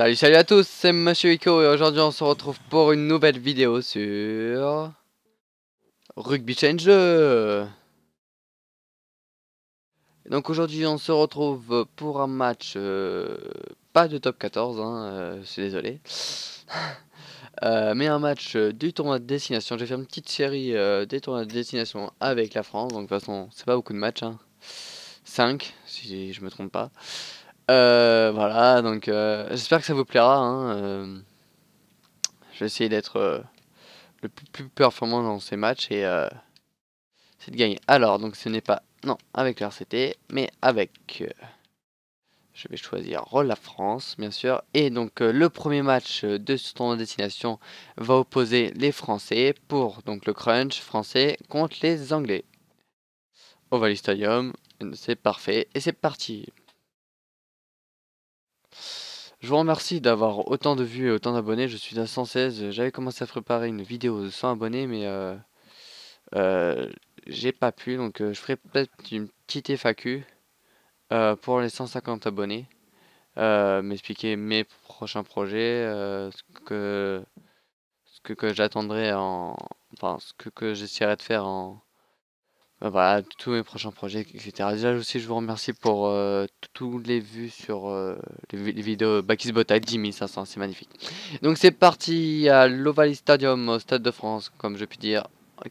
Salut à tous, c'est Monsieur Iko et aujourd'hui on se retrouve pour une nouvelle vidéo sur Rugby Change. Donc aujourd'hui on se retrouve pour un match pas de top 14, hein, je suis désolé, mais un match du tournoi de destination. J'ai fait une petite série des tournois de destination avec la France, donc de toute façon c'est pas beaucoup de matchs, hein. 5 si je me trompe pas. Voilà, donc j'espère que ça vous plaira, hein. Je vais essayer d'être le plus performant dans ces matchs et c'est de gagner. Alors, donc ce n'est pas, non, avec l'RCT, mais avec, je vais choisir la France, bien sûr. Et donc le premier match de ce tournoi de destination va opposer les Français pour donc le crunch français contre les Anglais. Au Valley Stadium, c'est parfait et c'est parti. Je vous remercie d'avoir autant de vues et autant d'abonnés. Je suis à 116. J'avais commencé à préparer une vidéo de 100 abonnés, mais euh, j'ai pas pu. Donc je ferai peut-être une petite FAQ pour les 150 abonnés. M'expliquer mes prochains projets, ce que j'attendrai en... Enfin, ce que j'essaierai de faire en... voilà, tous mes prochains projets, etc. Déjà aussi, je vous remercie pour tous les vues sur les vidéos Bakisbot à 10 500, c'est magnifique. Donc c'est parti à l'Ovalie Stadium, au Stade de France, comme je puis dire,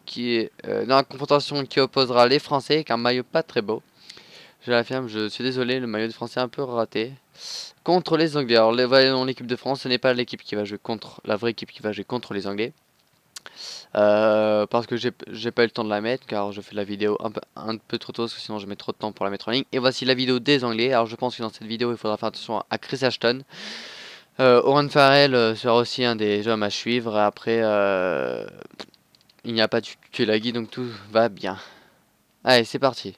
qui est dans la confrontation qui opposera les Français avec un maillot pas très beau. Je l'affirme, je suis désolé, le maillot de Français est un peu raté. Contre les Anglais. Alors l'équipe de France, ce n'est pas l'équipe qui va jouer contre la vraie équipe qui va jouer contre les Anglais. Parce que j'ai pas eu le temps de la mettre car je fais la vidéo un peu trop tôt parce que sinon je mets trop de temps pour la mettre en ligne. Et voici la vidéo des Anglais. Alors je pense que dans cette vidéo il faudra faire attention à Chris Ashton. Owen Farrell sera aussi un des hommes à suivre. Après il n'y a pas de Tulagi donc tout va bien. Allez c'est parti.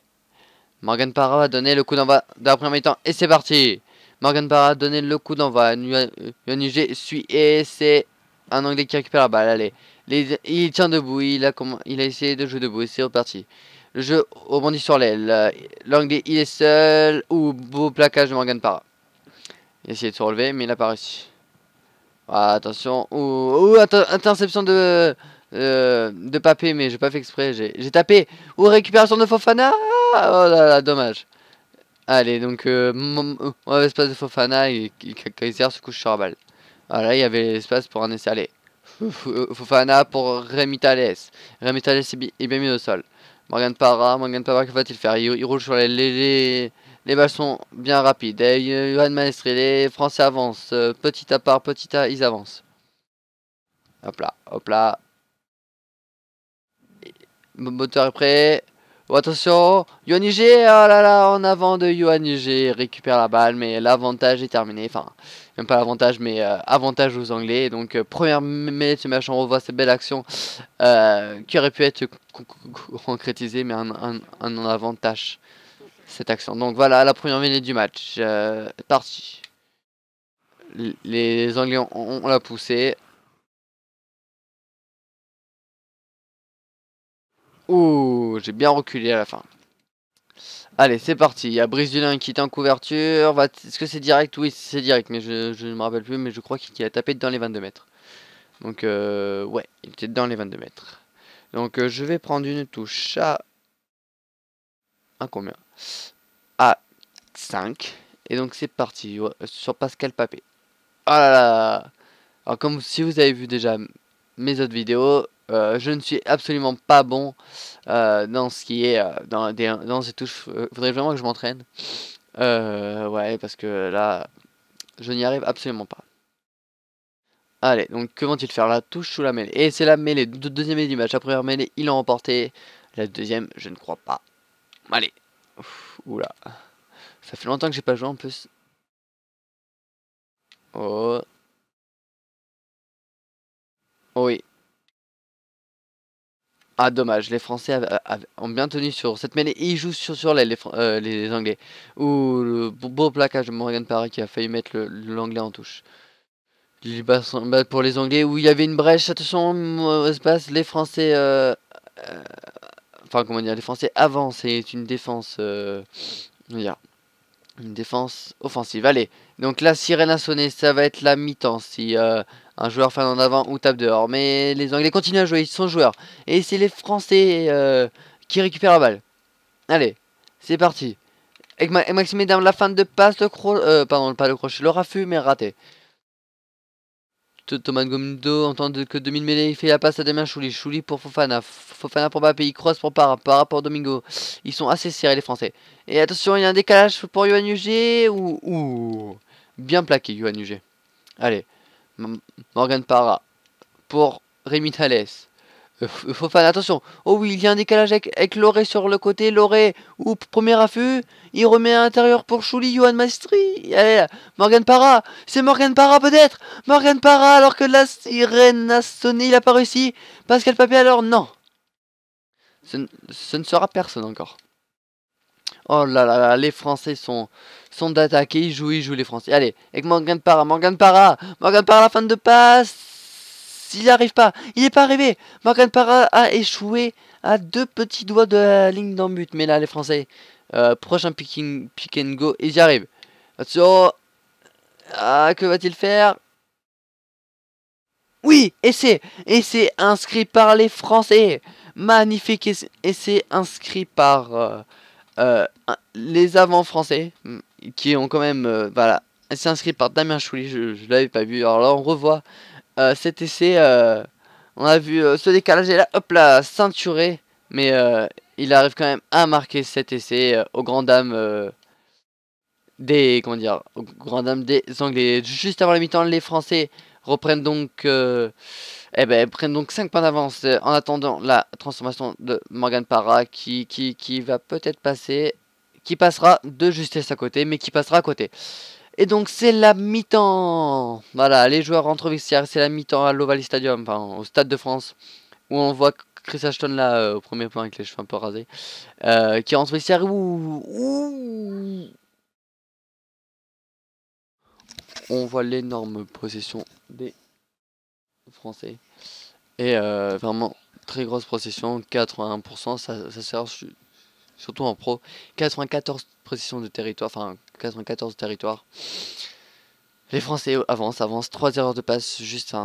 Morgan Parra a donné le coup d'envoi de la première mi-temps et c'est parti. Morgan Parra a donné le coup d'envoi. Yuanige suit et c'est un Anglais qui récupère la balle. Allez, il tient debout. Il a essayé de jouer debout et c'est reparti. Le jeu rebondit sur l'aile. L'Anglais il est seul. Ouh, beau plaquage de Morgan Parra. Il a essayé de se relever mais il n'a pas réussi. Ah, attention. Ouh, interception de Papé mais j'ai pas fait exprès. J'ai tapé. Ouh, récupération de Fofana. Oh là là, dommage. Allez, donc, espace de Fofana et Kaiser se couche sur la balle. Voilà, il y avait l'espace pour un essai. Allez, Fofana pour Rémi Thalès. Rémi Thalès est bien mis au sol. Morgan Parra, que va-t-il faire? Il roule sur les balles sont bien rapides. Et Johan Maestre, les Français avancent. Petit à part, petit à, ils avancent. Hop là, hop là. Moteur est prêt. Oh, attention, Yuan Ige, oh là là, en avant de Yuan Ige, récupère la balle, mais l'avantage est terminé. Enfin, même pas l'avantage, mais avantage aux Anglais. Donc, première mêlée de ce match, on revoit cette belle action qui aurait pu être concrétisée, mais un avantage, cette action. Donc voilà, la première mêlée du match. Parti. Les Anglais ont la poussée. Ouh, j'ai bien reculé à la fin. Allez, c'est parti. Il y a Brice Dulin qui est en couverture. Est-ce que c'est direct? Oui, c'est direct, mais je ne me rappelle plus. Mais je crois qu'il a tapé dans les 22 mètres. Donc, ouais, il était dans les 22 mètres. Donc, je vais prendre une touche à combien? À 5. Et donc, c'est parti. Ouais, sur Pascal Papé. Oh là là! Alors, comme si vous avez vu déjà mes autres vidéos, je ne suis absolument pas bon dans ce qui est dans ces touches. Faudrait vraiment que je m'entraîne. Ouais, parce que là, je n'y arrive absolument pas. Allez, donc que vont-ils faire? La touche ou la mêlée? Et c'est la mêlée, deuxième mêlée du match. La première mêlée, ils l'ont remporté. La deuxième, je ne crois pas. Allez. Oula. Ça fait longtemps que j'ai pas joué en plus. Oh. Oh oui. Ah dommage, les Français ont bien tenu sur cette mêlée et ils jouent sur l'aile, les Anglais. Ouh, le beau plaquage de Morgan Parra qui a failli mettre l'Anglais en touche. Pour les Anglais où il y avait une brèche, attention, espace, les Français, enfin comment dire, les Français avancent, c'est une défense, une défense offensive. Allez, Donc la sirène a sonné, ça va être la mi-temps si un joueur fait en avant ou tape dehors. Mais les Anglais continuent à jouer, ils sont joueurs. Et c'est les Français qui récupèrent la balle. Allez, c'est parti. Avec Maxime dans la fin de passe, pardon, pas le crochet, le raffut, mais raté. Thomas Gomindo entend que 2000 mêlées, il fait la passe à Damien Chouli. Chouli pour Fofana. Fofana pour Mbappé, il croise pour Parra pour Domingo. Ils sont assez serrés les Français. Et attention, il y a un décalage pour Yohan Ugé ou... Bien plaqué Yohan Ugé. Allez, Morgan Parra pour Rémi Thalès. Fofana, attention. Oh oui, il y a un décalage avec Loré sur le côté. Loré, ou premier affût. Il remet à l'intérieur pour Chouli, Johan Maestri. Allez là, Morgan Parra. C'est Morgan Parra peut-être. Morgan Parra alors que la sirène a sonné, il a pas réussi. Pascal Papier alors non. Ce ne sera personne encore. Oh là là là, les Français sont d'attaquer, ils jouent les Français. Allez, avec Morgan Parra, Morgan Parra la fin de passe. Il n'arrive pas, il n'est pas arrivé. Morgan Parra a échoué à 2 petits doigts de la ligne d'en but. Mais là, les Français, prochain pick and go, ils y arrivent. Attention, que va-t-il faire? Oui, essai inscrit par les Français. Magnifique essai inscrit par les avants français qui ont quand même, voilà, essai inscrit par Damien Chouli. Je l'avais pas vu. Alors là, on revoit. Cet essai, on a vu ce décalage et là, hop là, ceinturé, mais il arrive quand même à marquer cet essai aux grandes dames des, comment dire, aux grandes dames des Anglais. Juste avant la mi-temps, les Français reprennent donc, prennent donc 5 points d'avance en attendant la transformation de Morgan Parra qui va peut-être passer, qui passera de justesse à côté, mais qui passera à côté. Et donc c'est la mi-temps. Voilà, les joueurs rentrent au vestiaire, c'est la mi-temps à l'Oval Stadium, enfin au Stade de France, où on voit Chris Ashton là au premier plan avec les cheveux un peu rasés, qui rentre au vestiaire. On voit l'énorme possession des Français. Et vraiment très grosse possession, 81%, ça sert surtout en pro. 94 possessions de territoire, enfin 94 territoires. Les Français avancent, 3 erreurs de passe, juste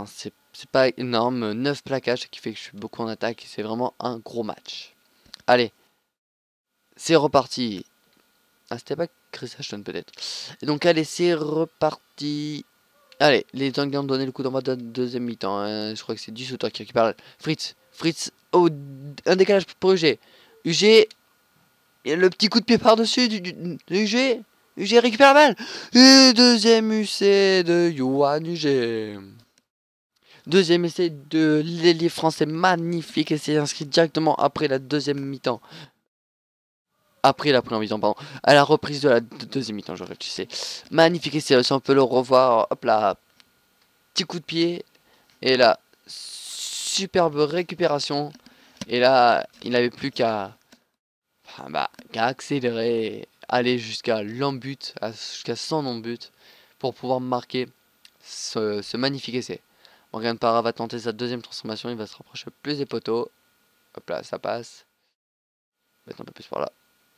c'est pas énorme, 9 plaquages, ce qui fait que je suis beaucoup en attaque, c'est vraiment un gros match. Allez, c'est reparti. Ah, c'était pas Chris Ashton peut-être. Et donc allez, c'est reparti. Allez, les Anglais ont donné le coup d'envoi de deuxième mi-temps, hein. Je crois que c'est du sauteur qui récupère Fritz, oh, un décalage pour UG. UG, le petit coup de pied par-dessus du UG. UG récupère la balle. Et deuxième essai de Yohan UG. Deuxième essai de l'ailier français, magnifique essai inscrit directement après la deuxième mi-temps. Après la première mi-temps, pardon. À la reprise de la deuxième mi-temps, je réfléchissais. Magnifique essai, si on peut le revoir. Hop là. Petit coup de pied. Et là, superbe récupération. Et là, il n'avait plus qu'à accélérer, aller jusqu'à l'embut, jusqu'à son non-but, pour pouvoir marquer ce magnifique essai. Morgan Parra va tenter sa deuxième transformation, il va se rapprocher plus des poteaux. Hop là, ça passe. Mettre un peu plus par là.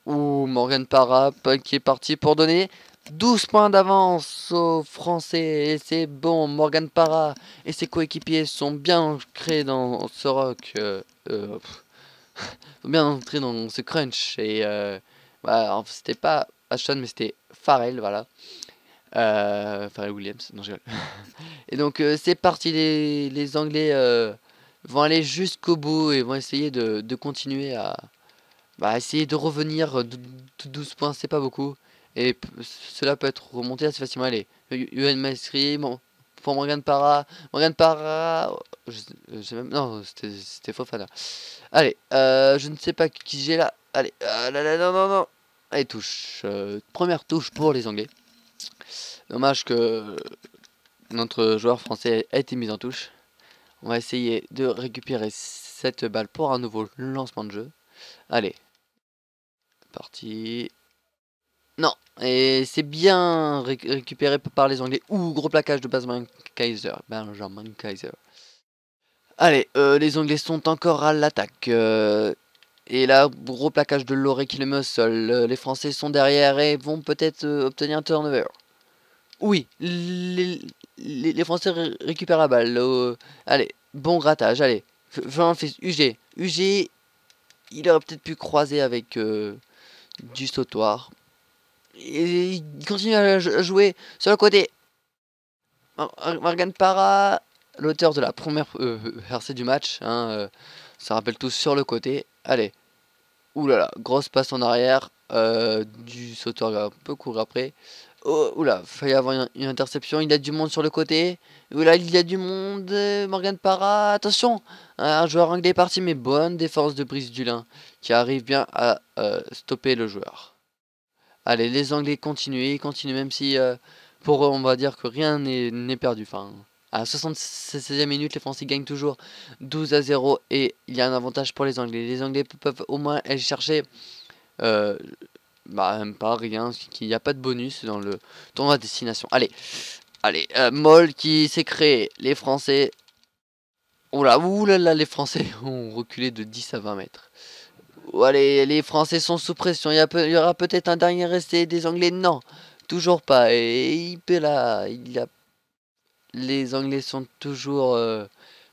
Ouh, Morgan Parra qui est parti pour donner 12 points d'avance aux Français. Et c'est bon, Morgan Parra et ses coéquipiers sont bien ancrés dans ce rock. Bien entré dans ce crunch. Et voilà, c'était pas Ashton, mais c'était Farrell, voilà. Farrell Williams, non je rigole. Et donc c'est parti, les Anglais vont aller jusqu'au bout et vont essayer de continuer à essayer de revenir de 12 points, c'est pas beaucoup. Et cela peut être remonté assez facilement. Allez, UN Maestri, bon, pour Morgan Parra, je sais même, non, c'était Fofana. Allez, je ne sais pas qui j'ai là. Allez, non. Allez, touche. Première touche pour les Anglais. Dommage que notre joueur français a été mis en touche. On va essayer de récupérer cette balle pour un nouveau lancement de jeu. Allez, parti. Non, et c'est bien récupéré par les Anglais. Ouh, gros plaquage de Benjamin Kaiser. Allez, les Anglais sont encore à l'attaque. Et là, gros plaquage de Loré qui le met au sol. Les Français sont derrière et vont peut-être obtenir un turnover. Oui, les Français récupèrent la balle. Allez, bon grattage, allez. Jean fait UG. UG, il aurait peut-être pu croiser avec du sautoir. Et il continue à jouer sur le côté. Morgan Parra, l'auteur de la première percée du match, hein, ça rappelle tous sur le côté. Allez, oulala, grosse passe en arrière, du sauteur va un peu courir après. Oh, oula, failli avoir une interception, il y a du monde sur le côté. Oula, il y a du monde, Morgan Parra, attention, un joueur anglais est parti, mais bonne défense de Brice Dulin, qui arrive bien à stopper le joueur. Allez, les Anglais continuent, ils continuent, même si pour eux, on va dire que rien n'est perdu. Enfin, à la 76e minute, les Français gagnent toujours 12-0 et il y a un avantage pour les Anglais. Les Anglais peuvent au moins aller chercher, même pas rien, qu'il n'y a pas de bonus dans le tournoi de destination. Allez, allez, Moll qui s'est créé, les Français. Oula, les Français ont reculé de 10 à 20 mètres. Allez, les Français sont sous pression. Il y aura peut-être un dernier essai des Anglais. Non, toujours pas. Et les Anglais sont toujours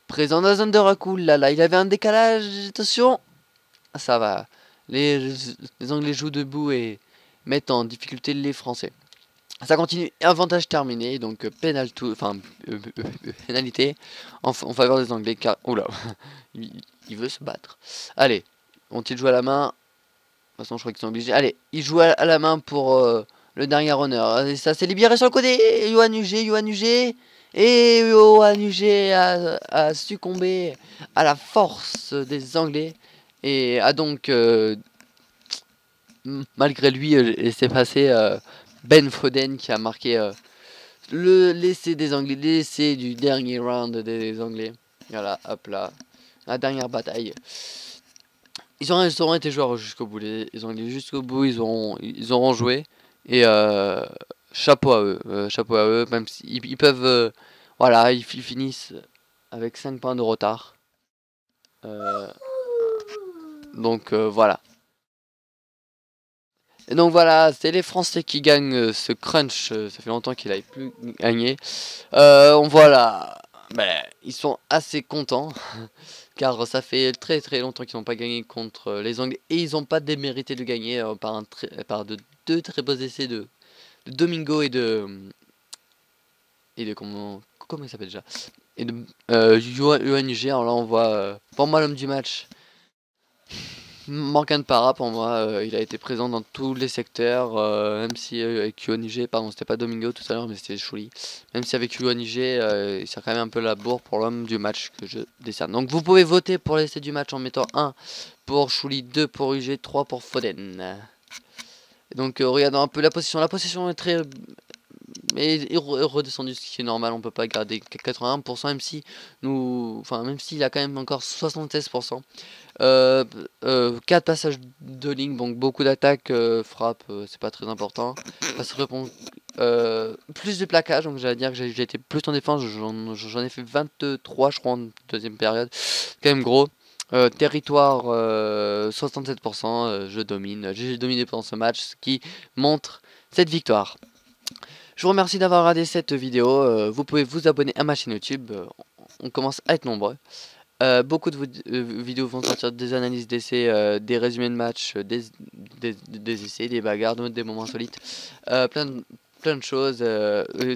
présents dans la zone de recul. Là, il avait un décalage. Attention, ça va. Les Anglais jouent debout et mettent en difficulté les Français. Ça continue. Avantage terminé. Donc pénalité en faveur des Anglais. Car, oula, il veut se battre. Allez. Ont-ils joué à la main? De toute façon, je crois qu'ils sont obligés. Allez, ils jouent à la main pour le dernier honneur. Et ça s'est libéré sur le côté. Yohan UG. Et Yohan UG a succombé à la force des Anglais. Et a donc, malgré lui, laissé passer Ben Foden qui a marqué l'essai des Anglais. L'essai du dernier round des Anglais. Voilà, hop là. La dernière bataille. Ils auront été joueurs jusqu'au bout, ils ont été jusqu'au bout, ils auront joué. Et chapeau à eux, même s'ils ils peuvent, voilà, ils finissent avec 5 points de retard. Euh, donc voilà. Et donc voilà, c'est les Français qui gagnent ce crunch, ça fait longtemps qu'ils n'avaient plus gagné. Voilà, ben, ils sont assez contents. Car ça fait très très longtemps qu'ils n'ont pas gagné contre les Anglais. Et ils n'ont pas démérité de gagner par deux très beaux essais de Domingo et de comment il s'appelle déjà, et de UNG. Alors là on voit pour moi l'homme du match, Morgan Parra. Pour moi il a été présent dans tous les secteurs, même si avec UNG, pardon, c'était pas Domingo tout à l'heure mais c'était Chouli. Même si avec UNG il sert quand même un peu la bourre pour l'homme du match que je décerne. Donc vous pouvez voter pour l'essai du match en mettant 1 pour Chouli, 2 pour UG, 3 pour Foden. Et donc regardons un peu la position. La position est très... mais est redescendu, ce qui est normal, on peut pas garder 81%, même si même s'il a quand même encore 76%. 4 passages de ligne, donc beaucoup d'attaques, frappe, c'est pas très important. Plus de plaquage, donc j'allais dire que j'ai été plus en défense, j'en ai fait 23 je crois en deuxième période, quand même gros. Territoire 67%, je domine, j'ai dominé pendant ce match, ce qui montre cette victoire. Je vous remercie d'avoir regardé cette vidéo, vous pouvez vous abonner à ma chaîne YouTube, on commence à être nombreux. Beaucoup de vidéos vont sortir, des analyses d'essais, des résumés de matchs, des essais, des bagarres, des moments insolites, plein de choses.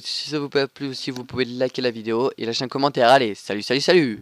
Si ça vous plaît plus aussi, vous pouvez liker la vidéo et lâcher un commentaire. Allez, salut!